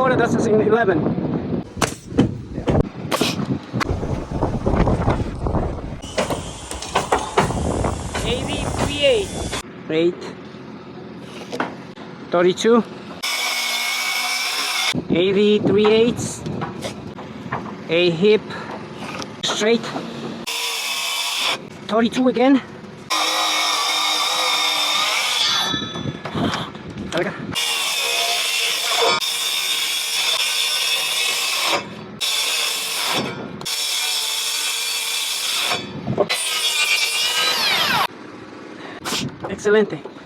ahora das in 11. AV38. 8. 32. AV38. A hip straight. 32 again. Talaga. Excelente.